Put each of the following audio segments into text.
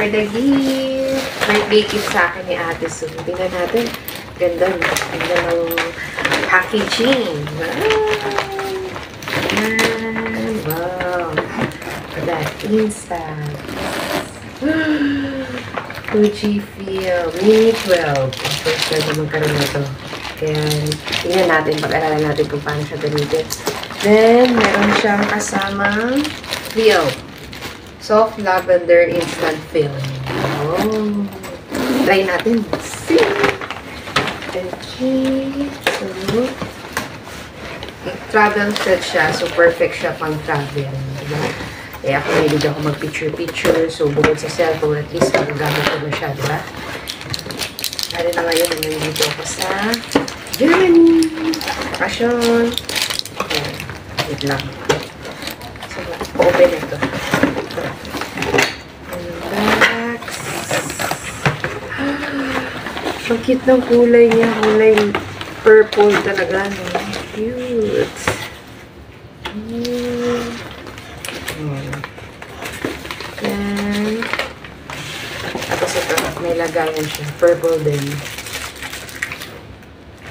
for the gift. Birthday gift sa akin ni Ate Sue. Tingnan natin. Ganda, no? Ganda ng packaging. Wow. That instant. Fujifilm Mini 12. First time na magkaroon na ito. Kaya, tingnan natin. Pag-aralan natin kung paano siya gamitin. Then, meron siyang kasamang film. Soft lavender instant film. Oh. Try natin. See? Okay. So, travel set siya. So, perfect siya pang travel. Diba? Eh, ako mahilig ako mag-picture-picture. So, bukod sa cellphone, at least magagamit ko na siya. Diba? Ano na ngayon, nandito ako sa Germany. Passion. Ayan. Wait lang. So, open ito. Ang cute ng kulay niya. Kulay purple talaga. No? Cute. Then, tapos ito, may lagayan siya. Purple din.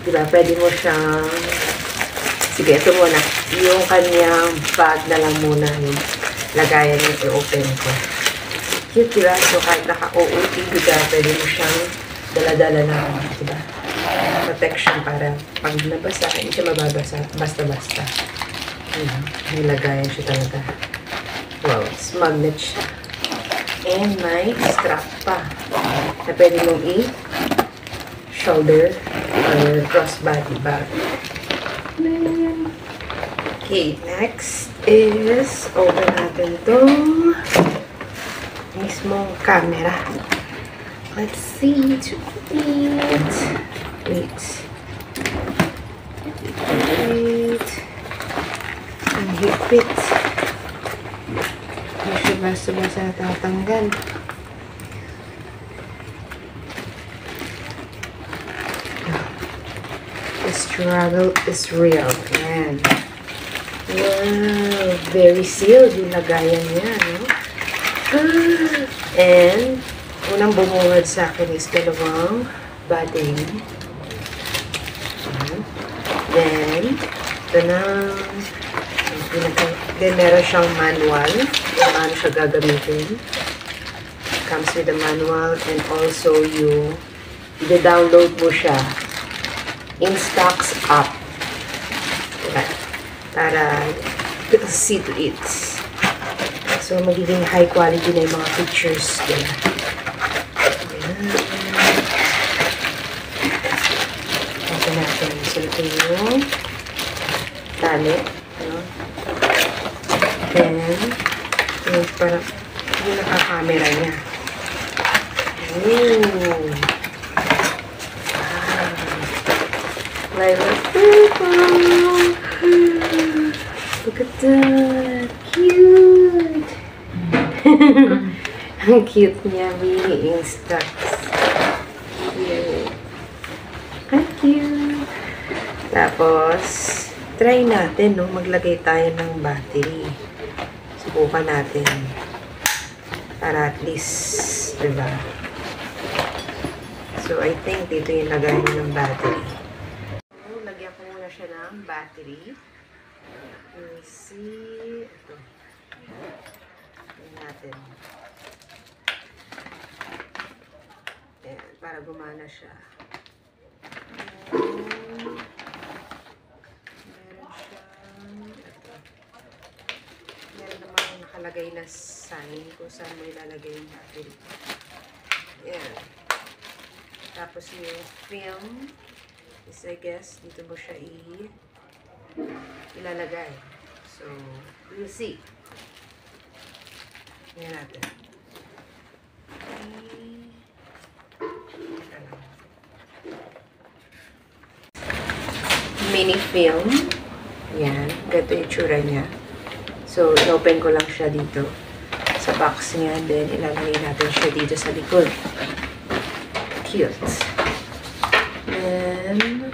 Diba? Pwede mo siyang... Sige, ito muna. Yung kanyang bag na lang muna. Yung lagayan niya, i-open ko. Cute, diba? So, kahit naka-OOTD ka, pwede mo siyang dala-dala na, diba? Protection para pag nabasa, hindi siya mababasa. Basta-basta. May lagayan siya talaga. Wow, it's magnet siya. And may strap pa. Na pwede mong i-shoulder or crossbody bag. Okay, next is open natin itong mismong camera. Let's see to eat. Wait. Ang hipit. Hindi siya basta-basta natatanggal. The struggle is real. Ayan. Wow. Very sealed yung lagayan niya, no? And, unang bumuhad sa akin is dalawang battery. Then, ito na. Then, meron siyang manual. Paano siya gagamitin. Comes with a manual and also yung i-download mo siya. Instax app. Para see to it. So, magiging high quality na yung mga pictures. Ito natin. So, ito yung tali. Then, yung parang yung naka-camera niya. Ooh. Wow. Look at that. Cute. Ang cute niya. Mini Instax. Cute. Ang cute. Tapos, try natin, no? Maglagay tayo ng battery. Subukan natin. Para at least, diba? So, I think dito yung lagay ng battery. So, lagyan ko muna siya ng battery. Let me see. Ito. Tingnan natin. Ayan, para gumana siya. Nakalagay na sign kung saan mo ilalagay yung battery. Ayan. Tapos yung film is, I guess, dito mo siya ilalagay. So, we'll see. Ayan natin. Mini film. Ayan. Ganito yung tsura niya. So, in-open ko lang siya dito sa box niya. Then, ilalagay natin siya dito sa likod. Cute. Then,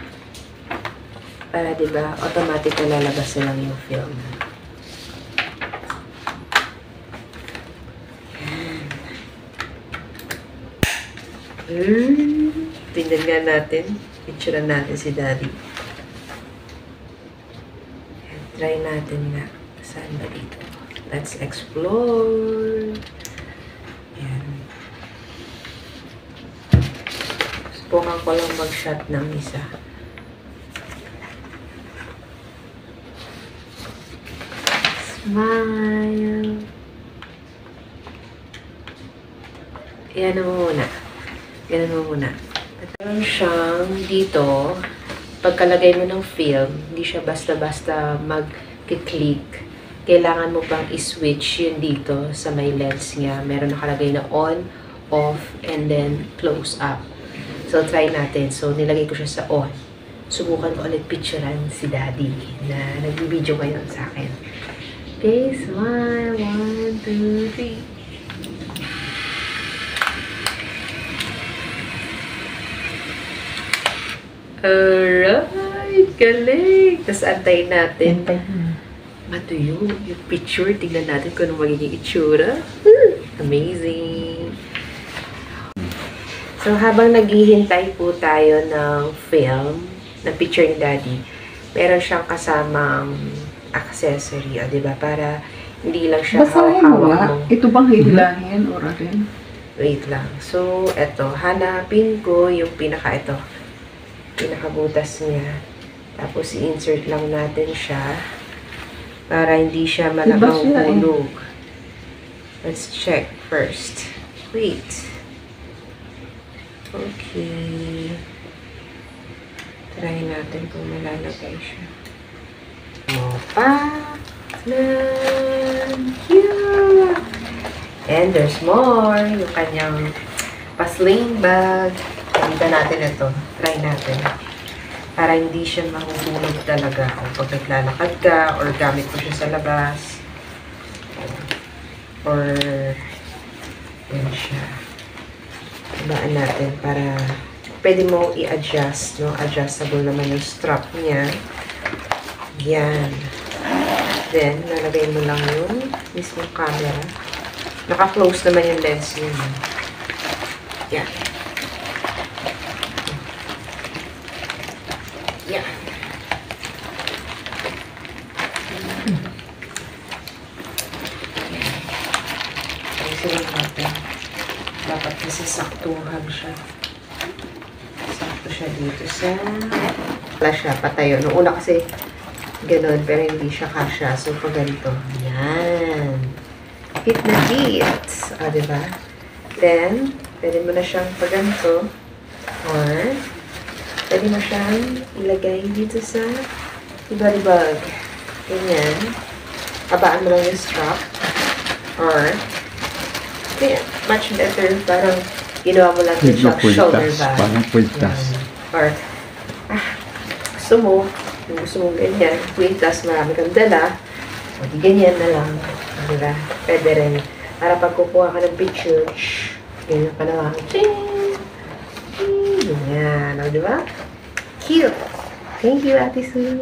para diba, automatic na lalabas na lang yung film. Tingnan nga natin. Picture natin si Daddy. Ayan, try natin nga. Saan ba dito? Let's explore. Ayan. Subukan ko lang mag-shot ng isa. Smile. Ayan mo muna. Ganun mo muna. At meron siyang dito, pagkalagay mo ng film, hindi siya basta-basta mag-click. Kailangan mo pang i-switch yun dito sa may lens niya. Meron nakalagay na on, off, and then close up. So, try natin. So, nilagay ko siya sa on. Subukan ko ulit picturean si Daddy na nag-video ngayon sa akin. Okay, smile. 1, 2, 3. Alright, galing. Tapos antayin natin. Matuyo yung picture. Tingnan natin kung anong magiging itsura. Amazing. So, habang naghihintay po tayo ng film, ng picture ni Daddy, meron siyang kasamang accessory, diba? Para hindi lang siya basahin mo nga. mo. Ito bang hihilahin or rin? Wait lang. So, eto. Hanapin ko yung pinakabutas niya. Tapos, i-insert lang natin siya para hindi siya hulog. Let's check first. Wait. Okay. Try natin kung malalagay siya. Opa! Yeah! And there's more. Yung kanyang pa-sling bag. Ganda natin ito. Try natin. Para hindi siya mahuhulog talaga. O pag naglalakad ka, or gamit mo siya sa labas. Or, yan siya. Ibaan natin para pwede mo i-adjust, no? Adjustable naman yung strap niya. Yan. Then, nalagay mo lang yung mismong camera. Naka-close naman yung lens niya. Yan. Yan. Ayusin lang natin. Dapat kasi saktuhan siya. Sakto siya dito sa... Wala siya, patayo. Noong una kasi ganun, pero hindi siya kasya. So, pag ganito. Yan. Hit na hit. Diba? Then, pwede mo na siyang pag ganito. Or, pwede mo siyang ilagay dito sa body bag. Ganyan. Abaan mo lang yung strap. Or, yeah, much better. Parang ginawa mo lang yung shoulder bag. Parang kwintas. Or, gusto mo ganyan. Kwintas, marami kang dala. O, di ganyan na lang. Diba? Pwede rin. Para pag kukuha ka ng picture, ganyan ka na lang. Ching! Ganyan. O, diba? Cute! Thank you, Ate Sue!